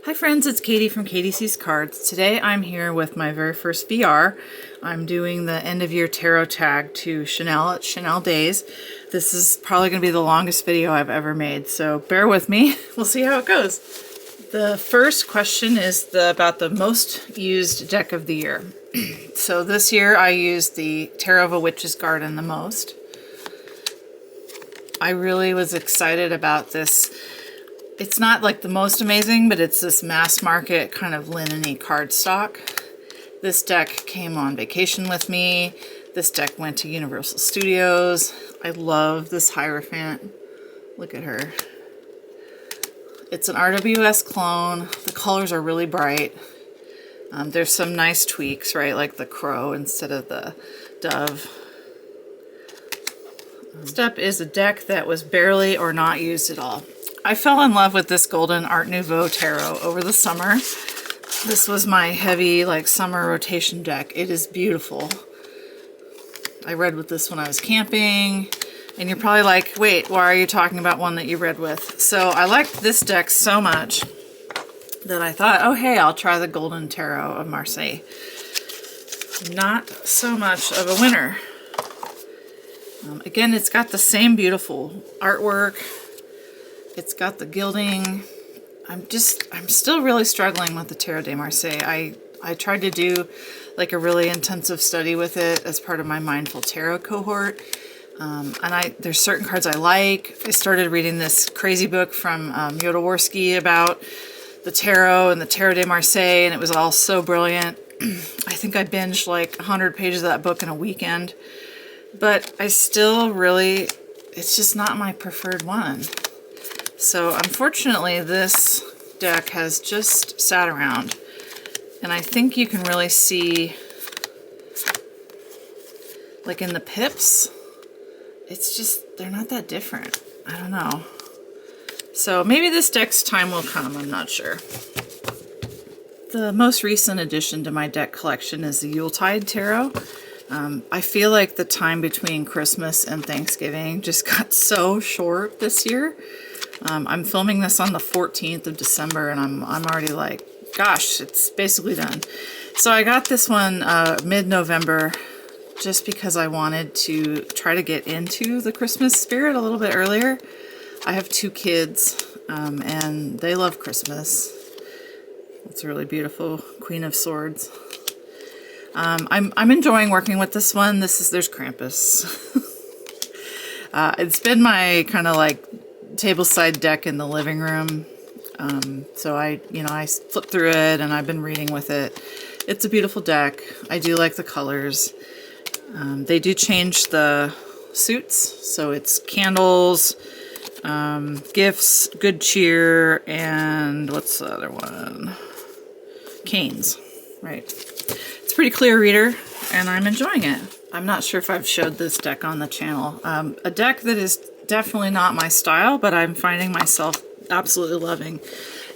Hi friends, it's Katie from Katie Sees Cards. Today I'm here with my very first VR. I'm doing the end of year tarot tag to Chanel at chaneldays. This is probably going to be the longest video I've ever made, so bear with me. We'll see how it goes. The first question is about the most used deck of the year. So this year I used the Tarot of a Witch's Garden the most. I really was excited about this. It's not like the most amazing, but it's this mass market kind of linen-y cardstock. This deck came on vacation with me. This deck went to Universal Studios. I love this Hierophant. Look at her. It's an RWS clone. The colors are really bright. There's some nice tweaks, right? Like the crow instead of the dove. Next up is a deck that was barely or not used at all. I fell in love with this golden Art Nouveau tarot over the summer. This was my heavy summer rotation deck. It is beautiful. I read with this when I was camping, and you're probably like, wait, why are you talking about one that you read with? So I liked this deck so much that I thought, oh hey, I'll try the Golden Tarot of Marseille. Not so much of a winner. Again, it's got the same beautiful artwork. It's got the gilding. I'm still really struggling with the Tarot de Marseille. I tried to do a really intensive study with it as part of my Mindful Tarot cohort. And there's certain cards I like. I started reading this crazy book from Yodoworski about the tarot and the Tarot de Marseille, and it was all so brilliant. I think I binged 100 pages of that book in a weekend. But I still really, it's just not my preferred one. So unfortunately, this deck has just sat around, and I think you can really see, in the pips, it's just, they're not that different. I don't know. So maybe this deck's time will come, I'm not sure. The most recent addition to my deck collection is the Yuletide Tarot. I feel like the time between Christmas and Thanksgiving just got so short this year. I'm filming this on the 14th of December, and I'm already like, gosh, it's basically done. So I got this one mid-November just because I wanted to try to get into the Christmas spirit a little bit earlier. I have 2 kids, and they love Christmas. It's a really beautiful Queen of Swords. I'm enjoying working with this one. There's Krampus. It's been my kind of tableside deck in the living room. So I flipped through it, and I've been reading with it. It's a beautiful deck. I do like the colors. They do change the suits, so it's candles, gifts, good cheer, and what's the other one? Canes, right? It's a pretty clear reader, and I'm enjoying it. I'm not sure if I've showed this deck on the channel. A deck that is definitely not my style, but I'm finding myself absolutely loving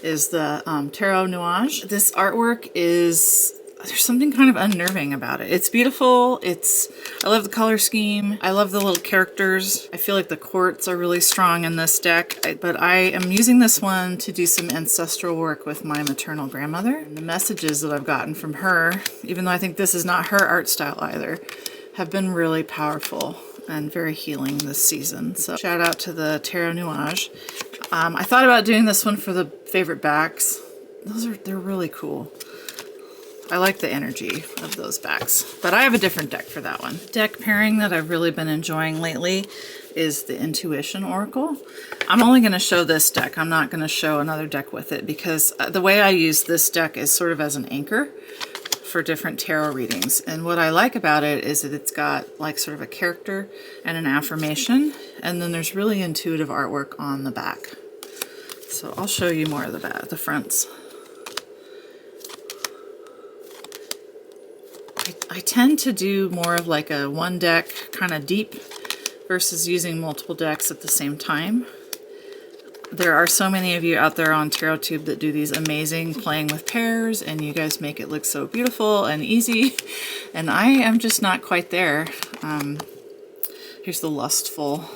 is the Tarot Nuage. This artwork there's something kind of unnerving about it. It's beautiful. I love the color scheme. I love the little characters. I feel like the quartz are really strong in this deck, but I am using this one to do some ancestral work with my maternal grandmother. And the messages that I've gotten from her, even though I think this is not her art style either, have been really powerful and very healing this season. So shout out to the Tarot Nuage. I thought about doing this one for the favorite backs. They're really cool. I like the energy of those backs, but I have a different deck for that one. Deck pairing that I've really been enjoying lately is the Intuition Oracle. I'm only going to show this deck. I'm not going to show another deck with it because the way I use this deck is sort of as an anchor for different tarot readings. And what I like about it is that it's got sort of a character and an affirmation, and then there's really intuitive artwork on the back. So I'll show you more of the fronts. I tend to do more of a one deck kind of deep versus using multiple decks at the same time. There are so many of you out there on TarotTube that do these amazing playing with pairs, and you guys make it look so beautiful and easy, and I am just not quite there. Here's the Lustful.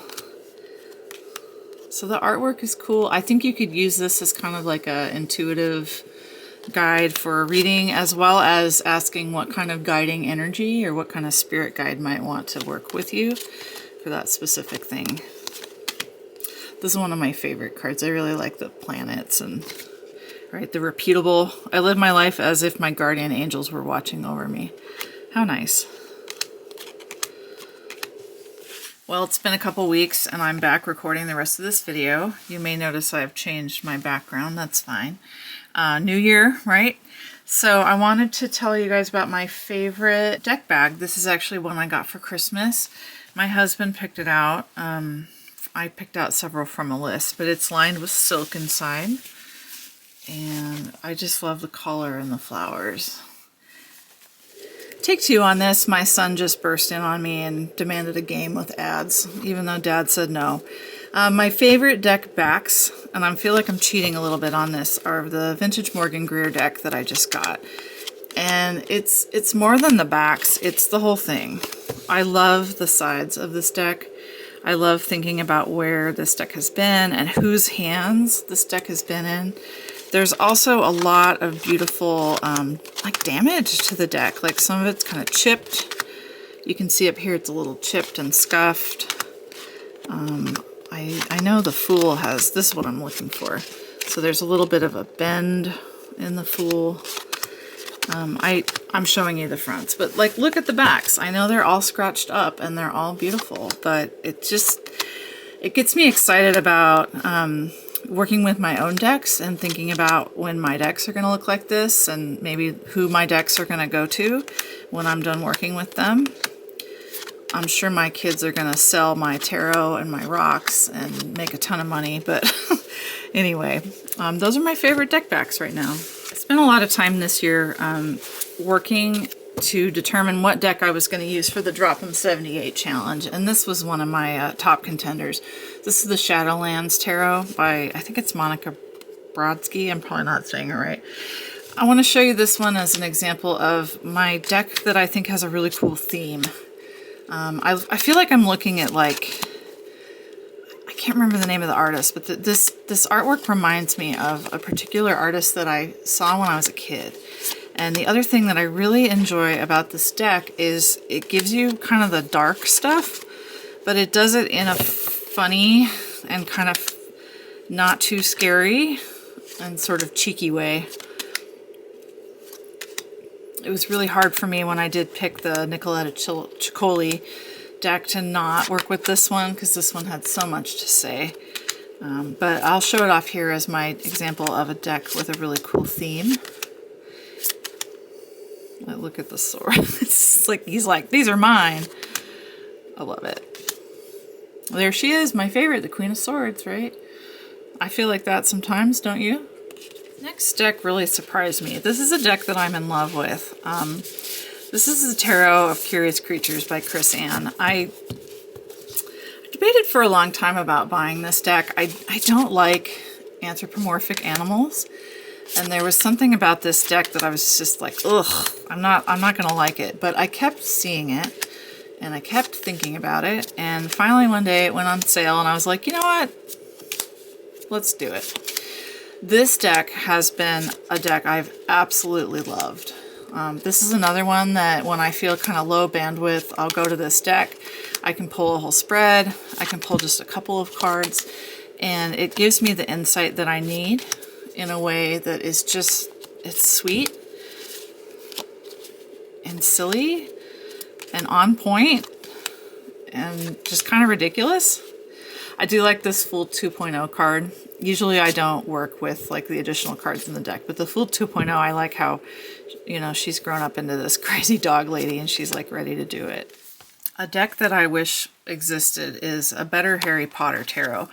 So the artwork is cool. I think you could use this as kind of like a intuitive guide for reading, as well as asking what kind of guiding energy or what kind of spirit guide might want to work with you for that specific thing. This is one of my favorite cards. I really like the planets and right, the repeatable. I live my life as if my guardian angels were watching over me. How nice. Well, it's been a couple weeks and I'm back recording the rest of this video. You may notice I've changed my background. That's fine. New year, right? So I wanted to tell you guys about my favorite deck bag. This is actually one I got for Christmas. My husband picked it out. I picked out several from a list, but it's lined with silk inside. And I just love the color and the flowers. Take two on this. My son just burst in on me and demanded a game with ads, even though Dad said no. My favorite deck backs, and I feel like I'm cheating a little bit on this, are the Vintage Morgan Greer deck that I just got. And it's more than the backs, it's the whole thing. I love the sides of this deck. I love thinking about where this deck has been and whose hands this deck has been in. There's also a lot of beautiful like damage to the deck. Like some of it's kind of chipped. You can see up here it's a little chipped and scuffed. I know the Fool has, this is what I'm looking for. So there's a little bit of a bend in the Fool. I'm showing you the fronts, but like look at the backs. I know they're all scratched up and they're all beautiful, but it gets me excited about working with my own decks and thinking about when my decks are going to look like this and maybe who my decks are going to go to when I'm done working with them. I'm sure my kids are going to sell my tarot and my rocks and make a ton of money, but anyway, those are my favorite deck backs right now. I spent a lot of time this year working to determine what deck I was going to use for the Drop 'em 78 challenge, and this was one of my top contenders. This is the Shadowlands Tarot by, I think it's Monica Brodsky. I'm probably not saying it right. I want to show you this one as an example of my deck that I think has a really cool theme. I feel like I'm looking at, like, I can't remember the name of the artist, but this artwork reminds me of a particular artist that I saw when I was a kid. And the other thing that I really enjoy about this deck is it gives you kind of the dark stuff, but it does it in a funny and kind of not too scary and sort of cheeky way. It was really hard for me when I did pick the Nicoletta Ciccoli deck to not work with this one because this one had so much to say. But I'll show it off here as my example of a deck with a really cool theme. Look at the sword. It's like, he's like, these are mine. I love it. There she is, my favorite, the Queen of Swords, right? I feel like that sometimes, don't you? Next deck really surprised me. This is a deck that I'm in love with. This is the Tarot of Curious Creatures by Chris Ann. I debated for a long time about buying this deck. I don't like anthropomorphic animals. And there was something about this deck that I was just like, ugh, I'm not gonna like it. But I kept seeing it and I kept thinking about it. And finally one day it went on sale and I was like, you know what? Let's do it. This deck has been a deck I've absolutely loved. This is another one that when I feel kind of low bandwidth, I'll go to this deck. I can pull a whole spread. I can pull just a couple of cards. And it gives me the insight that I need in a way that is just, it's sweet and silly and on point and just kind of ridiculous. I do like this Fool 2.0 card. Usually I don't work with like the additional cards in the deck, but the Fool 2.0, I like how, you know, she's grown up into this crazy dog lady and she's like ready to do it. A deck that I wish existed is a better Harry Potter tarot.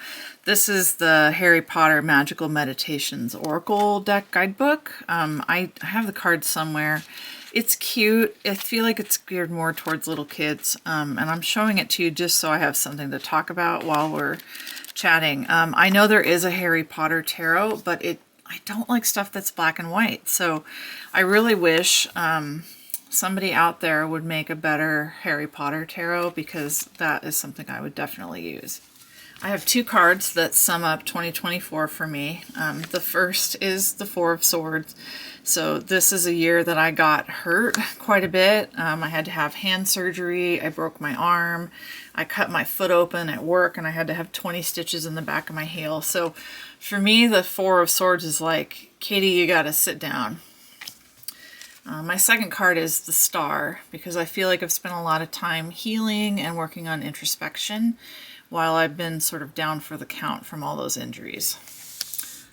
This is the Harry Potter Magical Meditations Oracle deck guidebook. I have the cards somewhere. It's cute. I feel like it's geared more towards little kids, and I'm showing it to you just so I have something to talk about while we're chatting. I know there is a Harry Potter tarot, but I don't like stuff that's black and white. So I really wish somebody out there would make a better Harry Potter tarot because that is something I would definitely use. I have two cards that sum up 2024 for me. The first is the Four of Swords. So this is a year that I got hurt quite a bit. I had to have hand surgery. I broke my arm. I cut my foot open at work and I had to have 20 stitches in the back of my heel. So for me, the Four of Swords is like, Katie, you gotta sit down. My second card is the Star, because I feel like I've spent a lot of time healing and working on introspection while I've been sort of down for the count from all those injuries.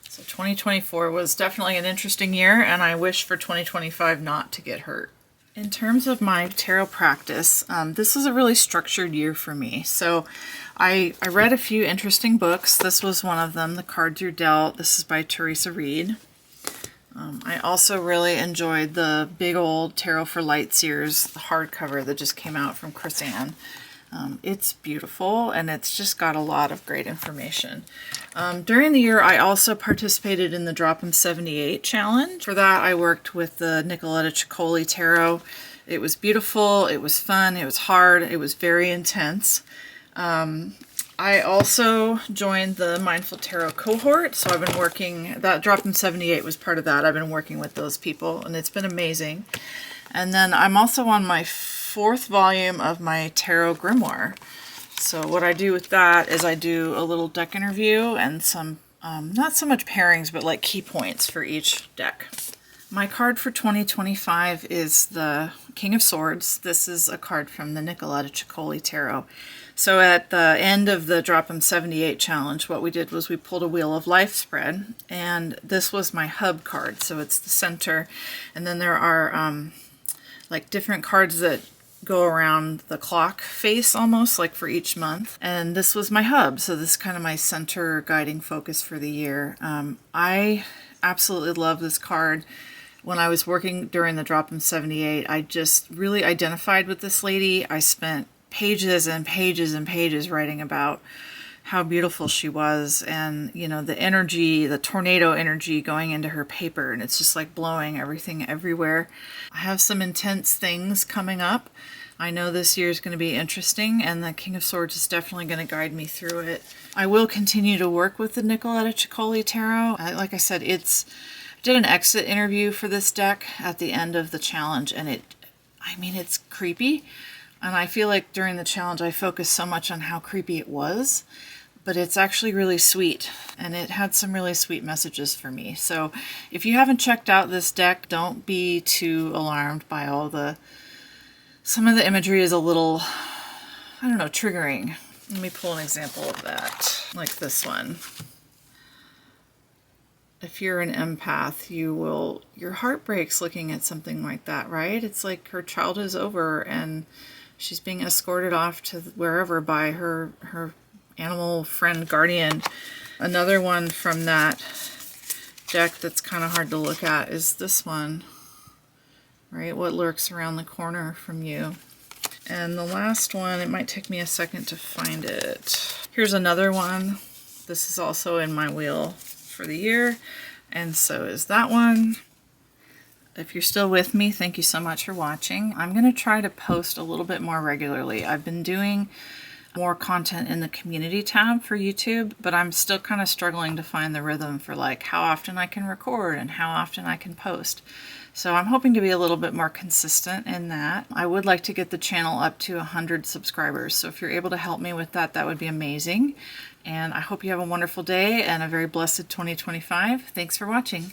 So 2024 was definitely an interesting year, and I wish for 2025 not to get hurt. In terms of my tarot practice, this is a really structured year for me. So I read a few interesting books. This was one of them, The Cards You're Dealt. This is by Teresa Reed. I also really enjoyed the big old Tarot for Lightseers, the hardcover that just came out from Chris Ann. It's beautiful and it's just got a lot of great information. During the year, I also participated in the Drop 'em 78 challenge. For that, I worked with the Nicoletta Ciccoli Tarot. It was beautiful, it was fun, it was hard, it was very intense. I also joined the Mindful Tarot cohort, so I've been working, that Drop 'em 78 was part of that. I've been working with those people and it's been amazing. And then I'm also on my fourth volume of my tarot grimoire. So what I do with that is I do a little deck interview and some, not so much pairings, but like key points for each deck. My card for 2025 is the King of Swords. This is a card from the Nicoletta Ciccoli Tarot. So at the end of the Drop 'em 78 challenge, what we did was we pulled a Wheel of Life spread, and this was my hub card. So it's the center, and then there are like different cards that go around the clock face almost, like for each month. And this was my hub, so this is kind of my center guiding focus for the year. I absolutely love this card. When I was working during the Drop 'em 78, I just really identified with this lady. I spent pages and pages and pages writing about how beautiful she was, and you know, the energy, the tornado energy going into her paper, and it's just like blowing everything everywhere. I have some intense things coming up. I know this year is going to be interesting, and the King of Swords is definitely going to guide me through it. I will continue to work with the Nicoletta Ciccoli Tarot. Like I said, I did an exit interview for this deck at the end of the challenge, and it's creepy. And I feel like during the challenge I focused so much on how creepy it was, but it's actually really sweet, and it had some really sweet messages for me. So if you haven't checked out this deck, don't be too alarmed by some of the imagery is a little, I don't know, triggering. Let me pull an example of that, like this one. If you're an empath, your heart breaks looking at something like that, right? It's like her childhood is over and she's being escorted off to wherever by her animal friend guardian. Another one from that deck that's kind of hard to look at is this one, right? What lurks around the corner from you. And the last one, it might take me a second to find it. Here's another one. This is also in my wheel for the year, and so is that one. If you're still with me, thank you so much for watching. I'm going to try to post a little bit more regularly. I've been doing more content in the community tab for YouTube, but I'm still kind of struggling to find the rhythm for like how often I can record and how often I can post. So I'm hoping to be a little bit more consistent in that. I would like to get the channel up to 100 subscribers, so if you're able to help me with that, that would be amazing. And I hope you have a wonderful day and a very blessed 2025. Thanks for watching.